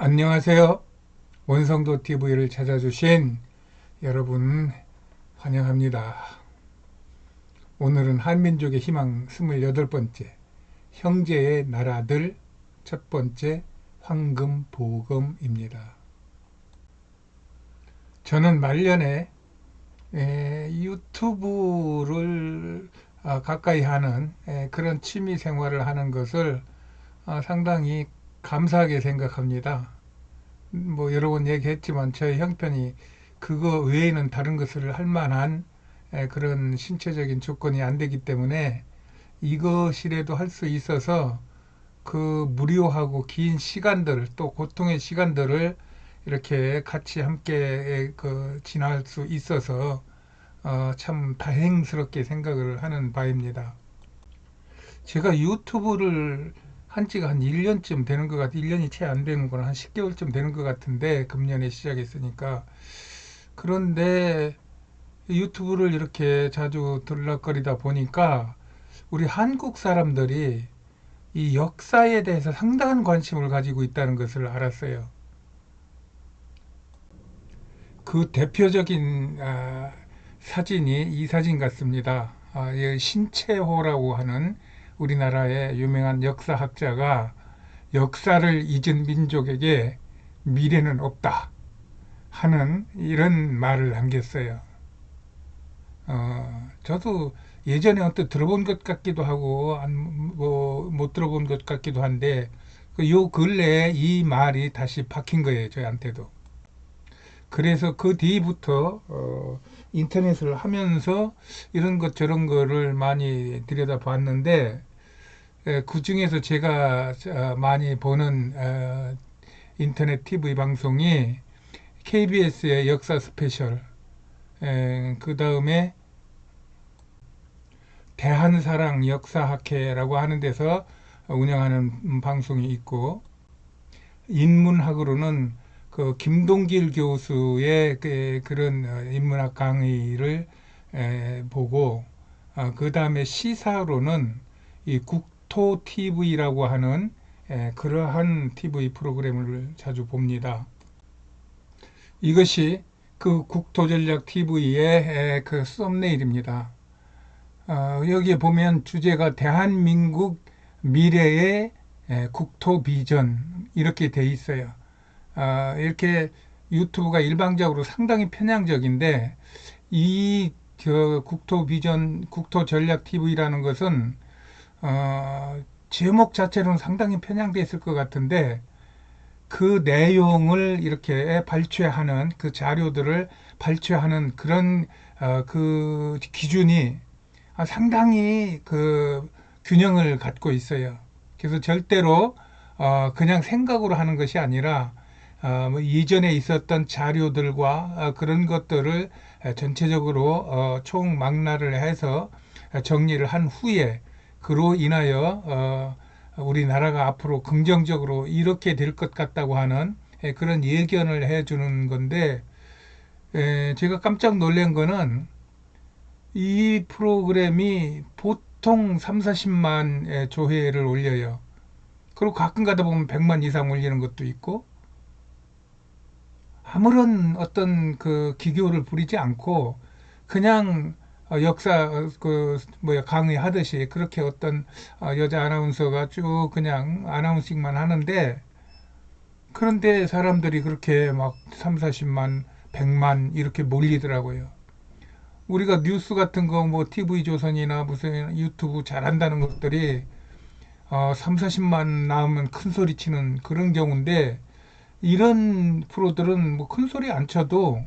안녕하세요. 원성도 TV를 찾아주신 여러분 환영합니다. 오늘은 한민족의 희망 28번째 형제의 나라들 첫 번째 황금보금입니다. 저는 말년에 유튜브를 가까이 하는 그런 취미 생활을 하는 것을 상당히 감사하게 생각합니다. 뭐 여러 번 얘기했지만 저의 형편이 그거 외에는 다른 것을 할 만한 그런 신체적인 조건이 안 되기 때문에 이것이라도 할 수 있어서 그 무료하고 긴 시간들 또 고통의 시간들을 이렇게 같이 함께 지날 수 있어서 참 다행스럽게 생각을 하는 바입니다. 제가 유튜브를 한 지가 한 1년쯤 되는 것 같아요. 1년이 채 안 되는구나. 한 10개월쯤 되는 것 같은데, 금년에 시작했으니까. 그런데 유튜브를 이렇게 자주 들락거리다 보니까 우리 한국 사람들이 이 역사에 대해서 상당한 관심을 가지고 있다는 것을 알았어요. 그 대표적인 사진이 이 사진 같습니다. 신채호라고 하는 우리나라의 유명한 역사학자가 역사를 잊은 민족에게 미래는 없다 하는 이런 말을 남겼어요. 저도 예전에 언뜻 들어본 것 같기도 하고 못 들어본 것 같기도 한데 요 근래에 이 말이 다시 박힌 거예요, 저한테도. 그래서 그 뒤부터 인터넷을 하면서 이런 것 저런 거를 많이 들여다봤는데 그 중에서 제가 많이 보는 인터넷 TV 방송이 KBS의 역사 스페셜, 그 다음에 대한사랑 역사학회라고 하는 데서 운영하는 방송이 있고, 인문학으로는 그 김동길 교수의 그런 인문학 강의를 보고, 그 다음에 시사로는 이 국토 TV라고 하는 그러한 TV 프로그램을 자주 봅니다. 이것이 그 국토전략 TV의 그 썸네일입니다. 여기에 보면 주제가 대한민국 미래의 국토 비전 이렇게 돼 있어요. 이렇게 유튜브가 일방적으로 상당히 편향적인데 이 국토 비전, 국토 전략 TV라는 것은 제목 자체로는 상당히 편향돼 있을 것 같은데 그 내용을 이렇게 발췌하는 그 자료들을 발췌하는 그런 그 기준이 상당히 그 균형을 갖고 있어요. 그래서 절대로 그냥 생각으로 하는 것이 아니라 뭐 이전에 있었던 자료들과 그런 것들을 전체적으로 총망라를 해서 정리를 한 후에 그로 인하여 우리나라가 앞으로 긍정적으로 이렇게 될 것 같다고 하는 그런 예견을 해주는 건데 제가 깜짝 놀란 거는 이 프로그램이 보통 3, 40만 조회를 올려요. 그리고 가끔 가다 보면 100만 이상 올리는 것도 있고 아무런 어떤 그 기교를 부리지 않고 그냥 역사 그 뭐야 강의하듯이 그렇게 어떤 여자 아나운서가 쭉 그냥 아나운싱만 하는데 그런데 사람들이 그렇게 막 3, 40만, 100만 이렇게 몰리더라고요. 우리가 뉴스 같은 거 뭐 TV조선이나 무슨 유튜브 잘한다는 것들이 3, 40만 나오면 큰 소리 치는 그런 경우인데 이런 프로들은 뭐 큰 소리 안 쳐도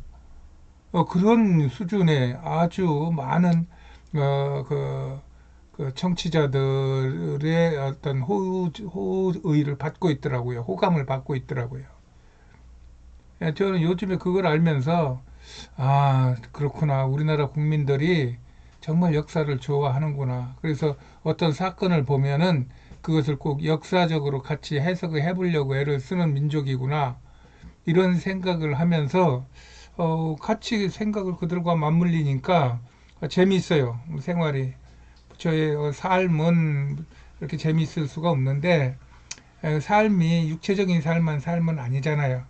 그런 수준의 아주 많은 어, 그, 그 청취자들의 어떤 호의를 받고 있더라고요. 호감을 받고 있더라고요. 저는 요즘에 그걸 알면서 그렇구나. 우리나라 국민들이 정말 역사를 좋아하는구나. 그래서 어떤 사건을 보면은 그것을 꼭 역사적으로 같이 해석을 해보려고 애를 쓰는 민족이구나. 이런 생각을 하면서 같이 생각을 그들과 맞물리니까 재미있어요. 생활이. 저의 삶은 이렇게 재미있을 수가 없는데 삶이 육체적인 삶만 삶은 아니잖아요.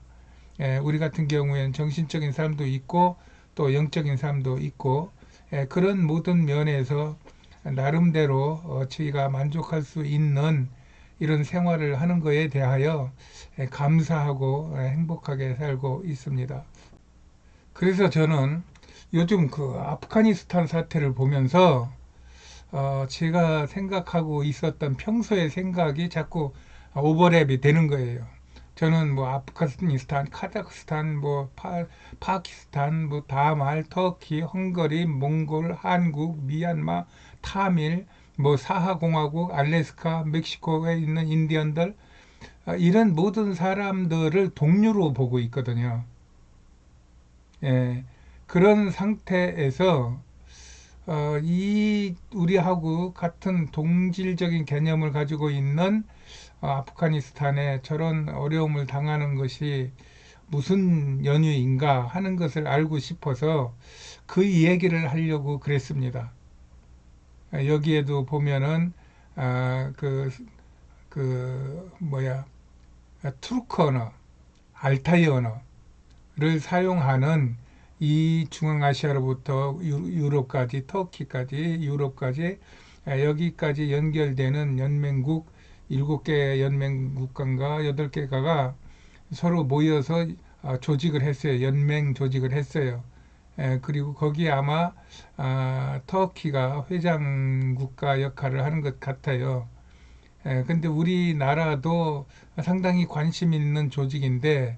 우리 같은 경우에는 정신적인 삶도 있고 또 영적인 삶도 있고 그런 모든 면에서 나름대로 저희가 만족할 수 있는 이런 생활을 하는 것에 대하여 감사하고 행복하게 살고 있습니다. 그래서 저는 요즘 그 아프가니스탄 사태를 보면서 제가 생각하고 있었던 평소의 생각이 자꾸 오버랩이 되는 거예요. 저는 뭐 아프가니스탄, 카자흐스탄, 파키스탄, 뭐 다말, 터키, 헝가리, 몽골, 한국, 미얀마, 타밀, 뭐 사하공화국, 알래스카, 멕시코에 있는 인디언들 이런 모든 사람들을 동료로 보고 있거든요. 예, 그런 상태에서 이 우리하고 같은 동질적인 개념을 가지고 있는 아프가니스탄에 저런 어려움을 당하는 것이 무슨 연유인가 하는 것을 알고 싶어서 그 얘기를 하려고 그랬습니다. 여기에도 보면은 아, 그, 뭐야, 투르크 언어, 알타이 언어를 사용하는 이 중앙아시아로부터 유럽까지, 터키까지, 유럽까지, 여기까지 연결되는 연맹국, 7개 연맹국가인가 8개가가 서로 모여서 조직을 했어요. 연맹 조직을 했어요. 그리고 거기에 아마 터키가 회장 국가 역할을 하는 것 같아요. 근데 우리나라도 상당히 관심 있는 조직인데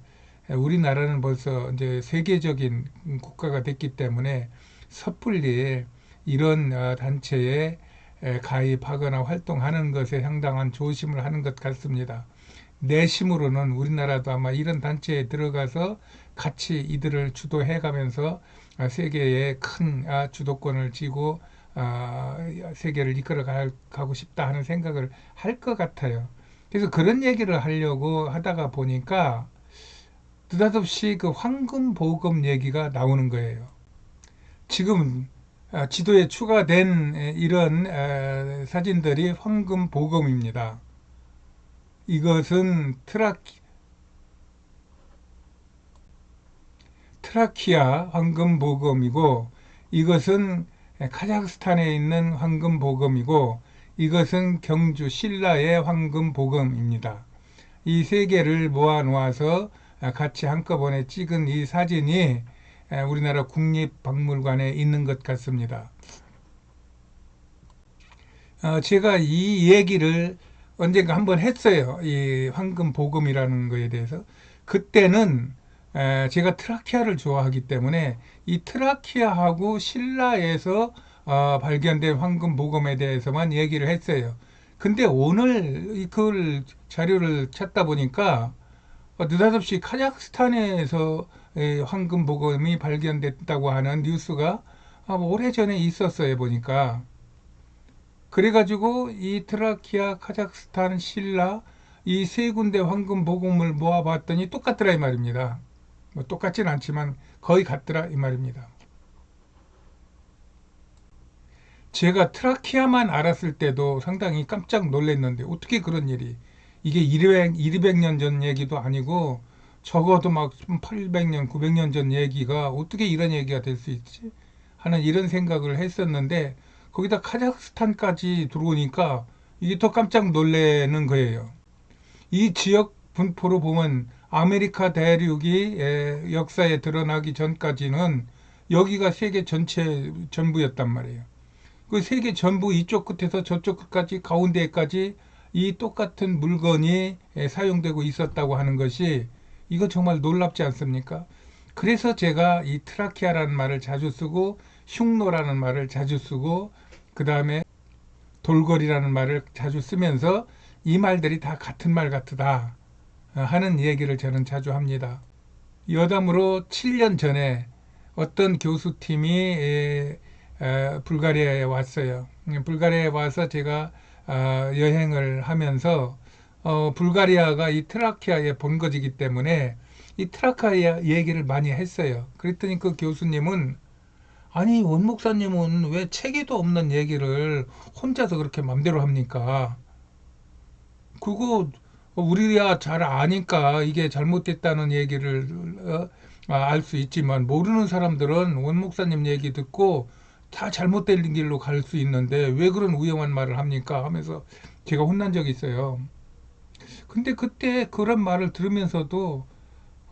우리나라는 벌써 이제 세계적인 국가가 됐기 때문에 섣불리 이런 단체에 가입하거나 활동하는 것에 상당한 조심을 하는 것 같습니다. 내심으로는 우리나라도 아마 이런 단체에 들어가서 같이 이들을 주도해 가면서 세계의 큰 주도권을 쥐고 세계를 이끌어 가고 싶다 하는 생각을 할 것 같아요. 그래서 그런 얘기를 하려고 하다가 보니까 느닷없이 그 황금 보금 얘기가 나오는 거예요. 지금 지도에 추가된 이런 사진들이 황금 보금입니다. 이것은 트라키아 황금보검이고 이것은 카자흐스탄에 있는 황금보검이고 이것은 경주 신라의 황금보검입니다. 이 세 개를 모아 놓아서 같이 한꺼번에 찍은 이 사진이 우리나라 국립박물관에 있는 것 같습니다. 제가 이 얘기를 언젠가 한번 했어요. 이 황금보검이라는 거에 대해서. 그때는 제가 트라키아를 좋아하기 때문에 이 트라키아하고 신라에서 발견된 황금보검에 대해서만 얘기를 했어요. 근데 오늘 그 자료를 찾다 보니까 느닷없이 카자흐스탄에서 황금보검이 발견됐다고 하는 뉴스가 오래전에 있었어요, 보니까. 그래가지고 이 트라키아, 카자흐스탄, 신라 이 세 군데 황금 보금을 모아봤더니 똑같더라 이 말입니다. 뭐 똑같진 않지만 거의 같더라 이 말입니다. 제가 트라키아만 알았을 때도 상당히 깜짝 놀랐는데 어떻게 그런 일이 이게 200년 전 얘기도 아니고 적어도 막 800년, 900년 전 얘기가 어떻게 이런 얘기가 될 수 있지? 하는 이런 생각을 했었는데 거기다 카자흐스탄까지 들어오니까 이게 더 깜짝 놀라는 거예요. 이 지역 분포로 보면 아메리카 대륙이 역사에 드러나기 전까지는 여기가 세계 전체 전부였단 말이에요. 그 세계 전부 이쪽 끝에서 저쪽 끝까지 가운데까지 이 똑같은 물건이 사용되고 있었다고 하는 것이 이거 정말 놀랍지 않습니까? 그래서 제가 이 트라키아라는 말을 자주 쓰고 흉노라는 말을 자주 쓰고 그 다음에 돌거리라는 말을 자주 쓰면서 이 말들이 다 같은 말 같다 하는 얘기를 저는 자주 합니다. 여담으로 7년 전에 어떤 교수팀이 불가리아에 왔어요. 불가리아에 와서 제가 여행을 하면서 불가리아가 이 트라키아의 본거지이기 때문에 이 트라키아 얘기를 많이 했어요. 그랬더니 그 교수님은 아니 원 목사님은 왜 체계도 없는 얘기를 혼자서 그렇게 맘대로 합니까? 그거 우리야 잘 아니까 이게 잘못됐다는 얘기를 알 수 있지만 모르는 사람들은 원 목사님 얘기 듣고 다 잘못된 길로 갈 수 있는데 왜 그런 위험한 말을 합니까? 하면서 제가 혼난 적이 있어요. 근데 그때 그런 말을 들으면서도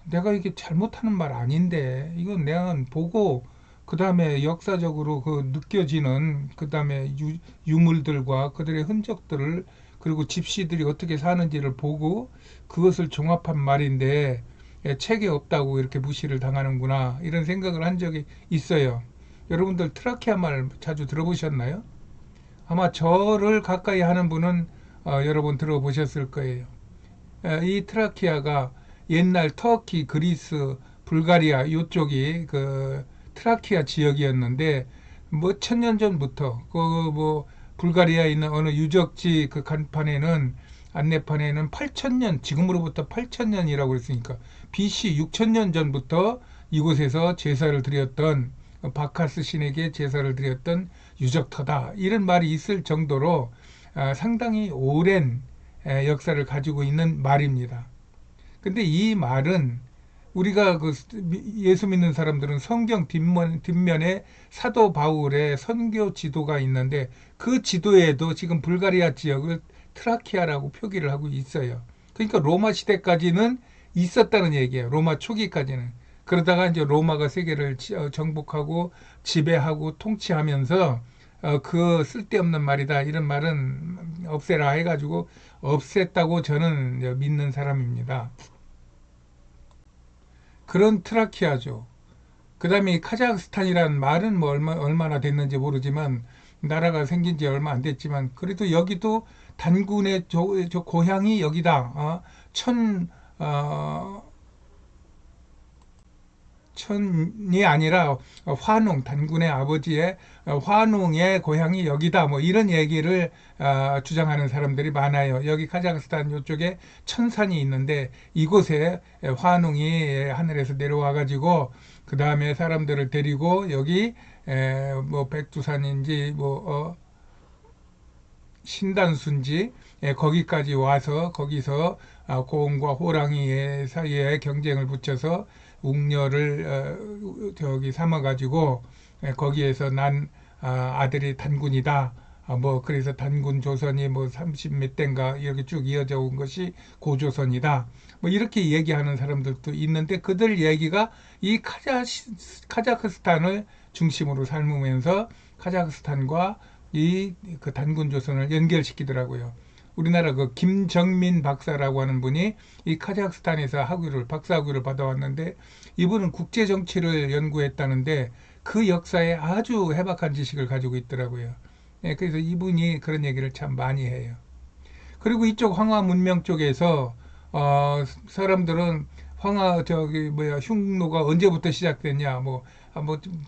내가 이게 잘못하는 말 아닌데 이건 내가 보고 그 다음에 역사적으로 그 느껴지는 그 다음에 유물들과 그들의 흔적들을 그리고 집시들이 어떻게 사는지를 보고 그것을 종합한 말인데 책에 없다고 이렇게 무시를 당하는구나 이런 생각을 한 적이 있어요. 여러분들 트라키아 말 자주 들어보셨나요? 아마 저를 가까이 하는 분은 여러 번 들어보셨을 거예요. 이 트라키아가 옛날 터키, 그리스, 불가리아 이쪽이 그 트라키아 지역이었는데 뭐 천년 전부터 그 뭐 불가리아에 있는 어느 유적지 그 간판에는 안내판에는 8천년 지금으로부터 8천년이라고 그랬으니까 BC 6천년 전부터 이곳에서 제사를 드렸던 바카스 신에게 제사를 드렸던 유적터다 이런 말이 있을 정도로 상당히 오랜 역사를 가지고 있는 말입니다. 근데 이 말은 우리가 그 예수 믿는 사람들은 성경 뒷면에 사도 바울의 선교 지도가 있는데 그 지도에도 지금 불가리아 지역을 트라키아라고 표기를 하고 있어요. 그러니까 로마 시대까지는 있었다는 얘기예요. 로마 초기까지는. 그러다가 이제 로마가 세계를 정복하고 지배하고 통치하면서 그 쓸데없는 말이다 이런 말은 없애라 해가지고 없앴다고 저는 믿는 사람입니다. 그런 트라키아죠. 그 다음에 카자흐스탄이라는 말은 뭐 얼마나 됐는지 모르지만 나라가 생긴 지 얼마 안 됐지만 그래도 여기도 단군의 저 고향이 여기다. 천, 어, 천이 아니라 환웅, 단군의 아버지의 환웅의 고향이 여기다. 뭐 이런 얘기를 주장하는 사람들이 많아요. 여기 카자흐스탄 이쪽에 천산이 있는데 이곳에 환웅이 하늘에서 내려와 가지고 그 다음에 사람들을 데리고 여기 뭐 백두산인지 뭐 신단순지 거기까지 와서 거기서 곰과 호랑이 사이에 경쟁을 붙여서 웅녀를 저기 삼아 가지고 거기에서 난 아들이 단군이다. 뭐 그래서 단군 조선이 뭐 30 몇 대인가 이렇게 쭉 이어져 온 것이 고조선이다. 뭐 이렇게 얘기하는 사람들도 있는데 그들 얘기가 이 카자흐스탄을 중심으로 삼으면서 카자흐스탄과 이 그 단군 조선을 연결시키더라고요. 우리나라 그 김정민 박사라고 하는 분이 이 카자흐스탄에서 박사 학위를 받아왔는데 이분은 국제 정치를 연구했다는데 그 역사에 아주 해박한 지식을 가지고 있더라고요. 예, 그래서 이분이 그런 얘기를 참 많이 해요. 그리고 이쪽 황하 문명 쪽에서 사람들은 황하 저기 뭐야 흉노가 언제부터 시작됐냐 뭐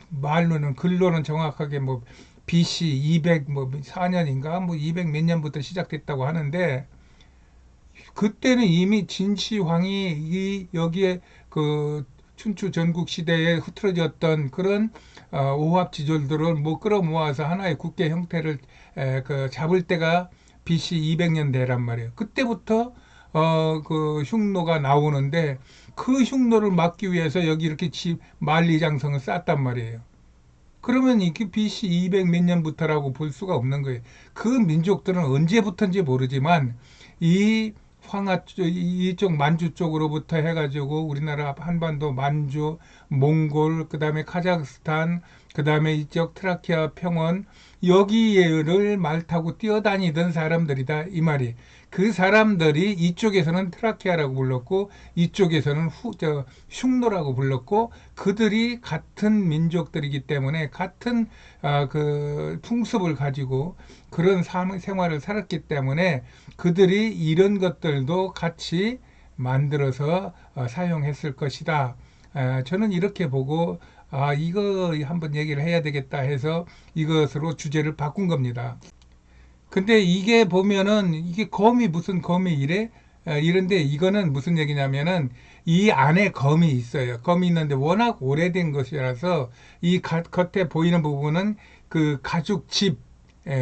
말로는 글로는 정확하게 뭐 BC 200 뭐 4년인가 뭐 200 몇 년부터 시작됐다고 하는데 그때는 이미 진시황이 이 여기에 그 춘추 전국 시대에 흐트러졌던 그런 오합지졸들을 뭐 끌어모아서 하나의 국계 형태를 그 잡을 때가 BC 200년대란 말이에요. 그때부터 그 흉노가 나오는데 그 흉노를 막기 위해서 여기 이렇게 만리장성을 쌓았단 말이에요. 그러면 이게 BC 200 몇 년부터라고 볼 수가 없는 거예요. 그 민족들은 언제부터인지 모르지만 이 이쪽 만주 쪽으로부터 해가지고 우리나라 한반도 만주, 몽골, 그 다음에 카자흐스탄, 그 다음에 이쪽 트라키아 평원 여기를 말 타고 뛰어다니던 사람들이다 이 말이. 그 사람들이 이쪽에서는 트라키아라고 불렀고 이쪽에서는 흉노라고 불렀고 그들이 같은 민족들이기 때문에 같은 그 풍습을 가지고 그런 생활을 살았기 때문에 그들이 이런 것들도 같이 만들어서 사용했을 것이다. 저는 이렇게 보고 이거 한번 얘기를 해야 되겠다 해서 이것으로 주제를 바꾼 겁니다. 근데 이게 보면은 이게 검이 무슨 검이 이래? 이런데 이거는 무슨 얘기냐면은 이 안에 검이 있어요. 검이 있는데 워낙 오래된 것이라서 이 겉에 보이는 부분은 그 가죽 집,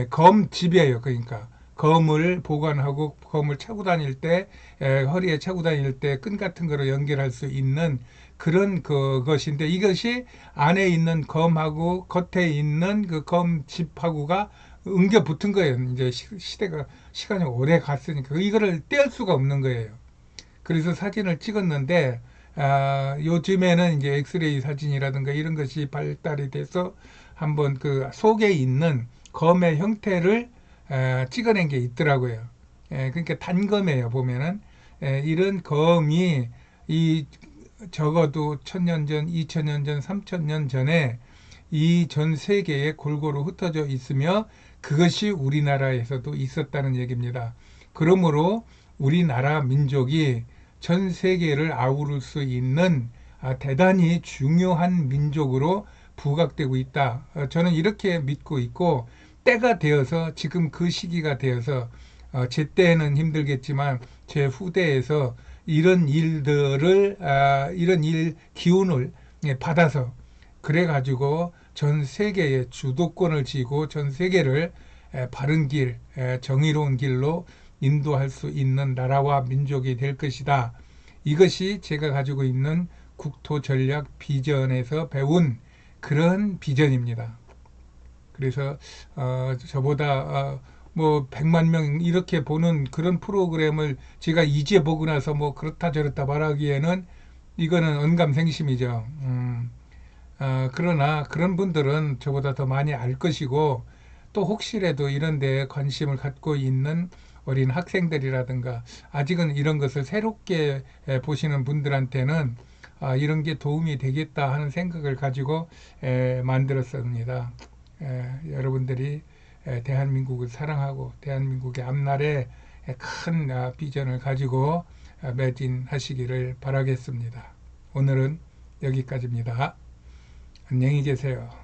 검집이에요. 그러니까 검을 보관하고 검을 차고 다닐 때 허리에 차고 다닐 때 끈 같은 거로 연결할 수 있는 그런 그것인데 이것이 안에 있는 검하고 겉에 있는 그 검집하고가 엉겨 붙은 거예요. 이제 시대가 시간이 오래 갔으니까 이거를 뗄 수가 없는 거예요. 그래서 사진을 찍었는데 요즘에는 이제 엑스레이 사진이라든가 이런 것이 발달이 돼서 한번 그 속에 있는 검의 형태를 찍어낸 게 있더라고요. 그러니까 단검이에요. 보면은 이런 검이 이 적어도 1000년 전, 2000년 전, 3000년 전에 이 전 세계에 골고루 흩어져 있으며 그것이 우리나라에서도 있었다는 얘기입니다. 그러므로 우리나라 민족이 전 세계를 아우를 수 있는 대단히 중요한 민족으로 부각되고 있다. 저는 이렇게 믿고 있고 때가 되어서 지금 그 시기가 되어서 제 때는 힘들겠지만 제 후대에서 이런 일들을 이런 일 기운을 받아서 그래 가지고 전 세계의 주도권을 쥐고 전 세계를 바른 길, 정의로운 길로 인도할 수 있는 나라와 민족이 될 것이다. 이것이 제가 가지고 있는 국토 전략 비전에서 배운 그런 비전입니다. 그래서 저보다 뭐 100만 명 이렇게 보는 그런 프로그램을 제가 이제 보고 나서 뭐 그렇다 저렇다 말하기에는 이거는 언감생심이죠. 그러나 그런 분들은 저보다 더 많이 알 것이고 또 혹시라도 이런 데 관심을 갖고 있는 어린 학생들이라든가 아직은 이런 것을 새롭게 보시는 분들한테는 이런 게 도움이 되겠다 하는 생각을 가지고 만들었습니다. 여러분들이 대한민국을 사랑하고 대한민국의 앞날에 큰 비전을 가지고 매진하시기를 바라겠습니다. 오늘은 여기까지입니다. 안녕히 계세요.